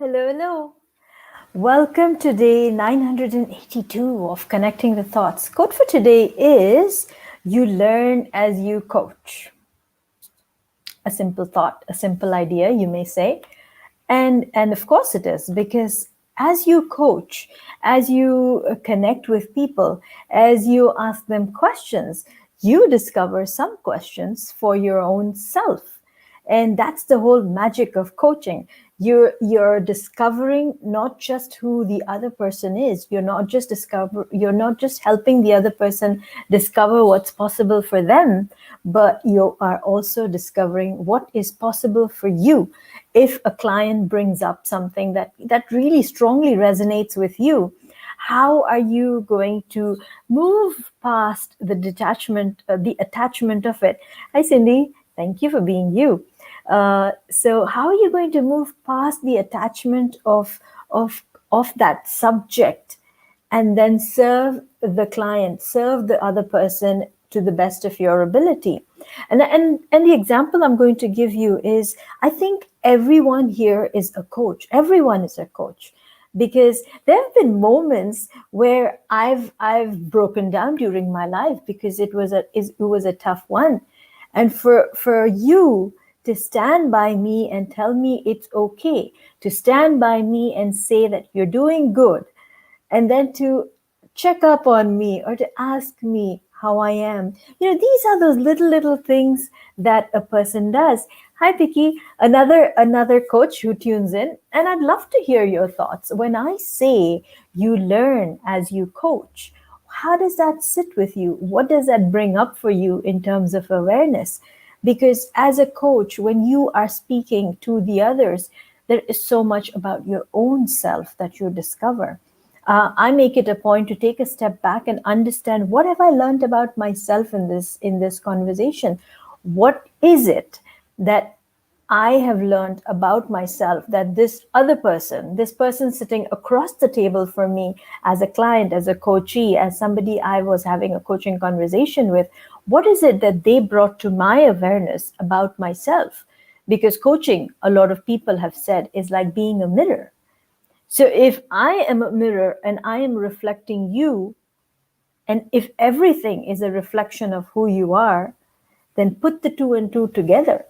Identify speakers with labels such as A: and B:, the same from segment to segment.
A: Hello, hello. Welcome to day 982 of Connecting the Thoughts. Quote for today is You learn as you coach. A simple thought, a simple idea, you may say. And of course it is, because as you coach, as you connect with people, as you ask them questions, you discover some questions for your own self. And that's the whole magic of coaching. You're discovering not just who the other person is. You're not just helping the other person discover what's possible for them, but you are also discovering what is possible for you. If a client brings up something that really strongly resonates with you, how are you going to move past the detachment, the attachment of it? Hi, Cindy. Thank you for being you. So, how are you going to move past the attachment of that subject, and then serve the client, serve the other person to the best of your ability? And the example I'm going to give you is, I think everyone here is a coach. Everyone is a coach, because there have been moments where I've broken down during my life because it was a tough one, and for you to stand by me and tell me it's okay, to stand by me and say that you're doing good, and then to check up on me or to ask me how I am. These are those little things that a person does. Hi, Vicky, another coach who tunes in, and I'd love to hear your thoughts. When I say you learn as you coach, how does that sit with you? What does that bring up for you in terms of awareness? Because as a coach, when you are speaking to the others, there is so much about your own self that you discover. I make it a point to take a step back and understand, what have I learned about myself in this conversation? What is it that I have learned about myself that this other person, this person sitting across the table from me as a client, as a coachee, as somebody I was having a coaching conversation with, what is it that they brought to my awareness about myself? Because coaching, a lot of people have said, is like being a mirror. So if I am a mirror and I am reflecting you, and if everything is a reflection of who you are, then put the two and two together.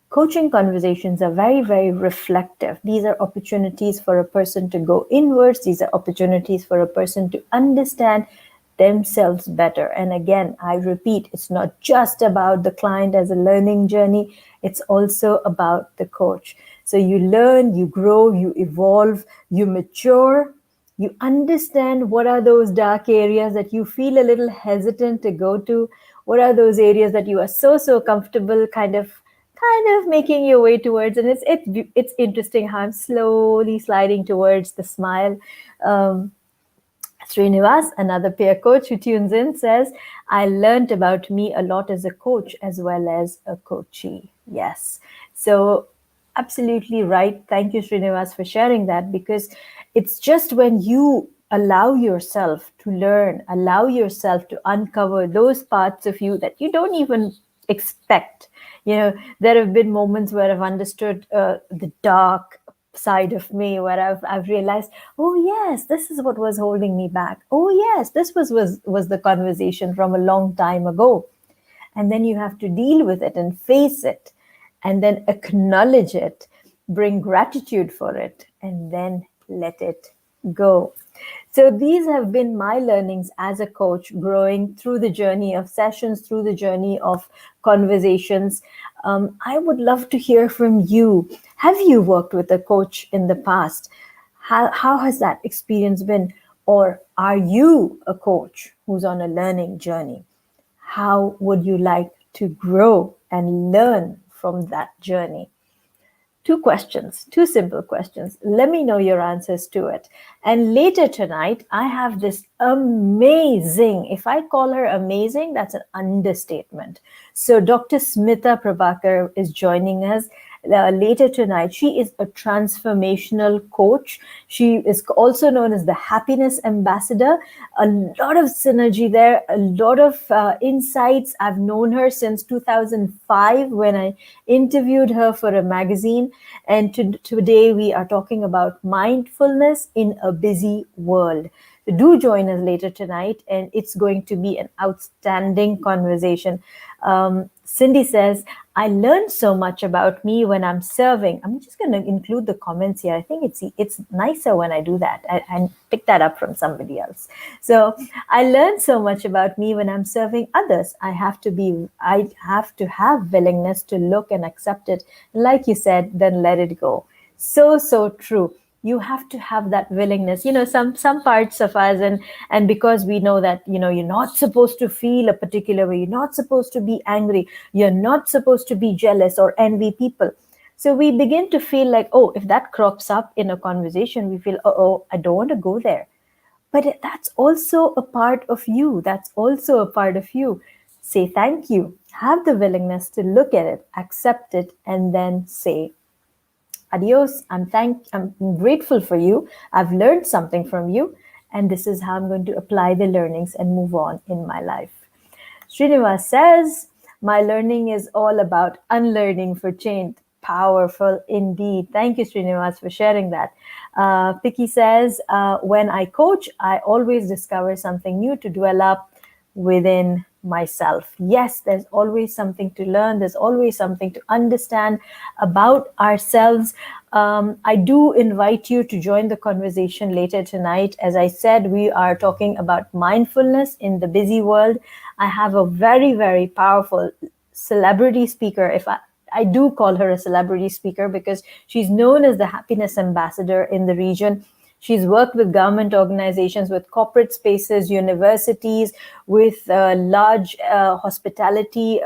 A: Coaching conversations are very, very reflective. These are opportunities for a person to go inwards. These are opportunities for a person to understand themselves better. And again, I repeat, it's not just about the client as a learning journey. It's also about the coach. So you learn, you grow, you evolve, you mature, you understand what are those dark areas that you feel a little hesitant to go to. What are those areas that you are so comfortable kind of making your way towards? And it's interesting how I'm slowly sliding towards the smile. Srinivas, another peer coach who tunes in, says, I learned about me a lot as a coach as well as a coachee. Yes. So absolutely right. Thank you, Srinivas, for sharing that, because it's just when you allow yourself to learn, allow yourself to uncover those parts of you that you don't even expect. There have been moments where I've understood the dark side of me, where I've realized, oh yes, this is what was holding me back. Oh yes, this was the conversation from a long time ago. And then you have to deal with it and face it, and then acknowledge it, bring gratitude for it, and then let it go. So these have been my learnings as a coach, growing through the journey of sessions, through the journey of conversations. I would love to hear from you. Have you worked with a coach in the past? How has that experience been? Or are you a coach who's on a learning journey? How would you like to grow and learn from that journey? Two simple questions. Let me know your answers to it. And later tonight, I have this amazing, if I call her amazing, that's an understatement. So Dr. Smita Prabhakar is joining us, later tonight. She is a transformational coach. She is also known as the happiness ambassador. A lot of synergy there, a lot of insights. I've known her since 2005 when I interviewed her for a magazine. And today we are talking about mindfulness in a busy world. So do join us later tonight, and it's going to be an outstanding conversation. Cindy says, I learned so much about me when I'm serving. I'm just going to include the comments here. I think it's nicer when I do that. I pick that up from somebody else. So I learned so much about me when I'm serving others. I have to have willingness to look and accept it. Like you said, then let it go. So true. You have to have that willingness. Some parts of us, and because we know that you're not supposed to feel a particular way, you're not supposed to be angry, you're not supposed to be jealous or envy people. So we begin to feel like, oh, if that crops up in a conversation, we feel, oh, I don't want to go there. But that's also a part of you. That's also a part of you. Say thank you. Have the willingness to look at it, accept it, and then say, adios. I'm grateful for you. I've learned something from you, and this is how I'm going to apply the learnings and move on in my life. Srinivas says, my learning is all about unlearning for change. Powerful indeed. Thank you, Srinivas, for sharing that. Piki says, when I coach, I always discover something new to develop within myself. Yes, there's always something to learn. There's always something to understand about ourselves. I do invite you to join the conversation later tonight. As I said, we are talking about mindfulness in the busy world. I have a very, very powerful celebrity speaker. I do call her a celebrity speaker because she's known as the happiness ambassador in the region. She's worked with government organizations, with corporate spaces, universities, with large hospitality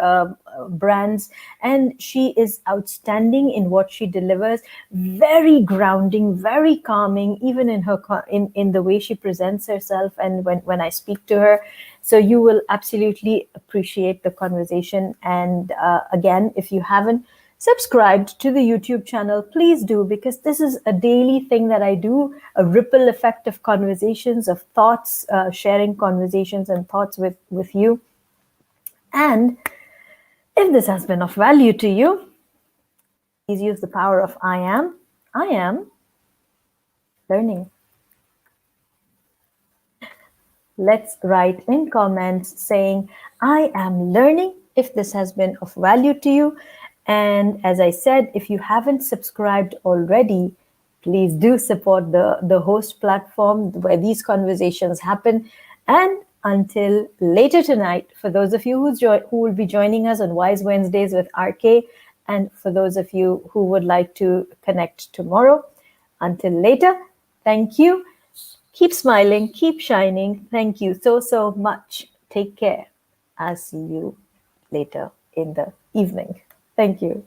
A: brands. And she is outstanding in what she delivers. Very grounding, very calming, even in her in the way she presents herself and when I speak to her. So you will absolutely appreciate the conversation. And again, if you haven't subscribed to the YouTube channel, please do, because this is a daily thing that I do, a ripple effect of conversations, of thoughts, sharing conversations and thoughts with you. And if this has been of value to you, please use the power of I am learning. Let's write in comments saying, I am learning, if this has been of value to you. And as I said, if you haven't subscribed already, please do support the host platform where these conversations happen. And until later tonight, for those of you who will be joining us on Wise Wednesdays with RK, and for those of you who would like to connect tomorrow, until later, thank you. Keep smiling, keep shining. Thank you so much. Take care. I'll see you later in the evening. Thank you.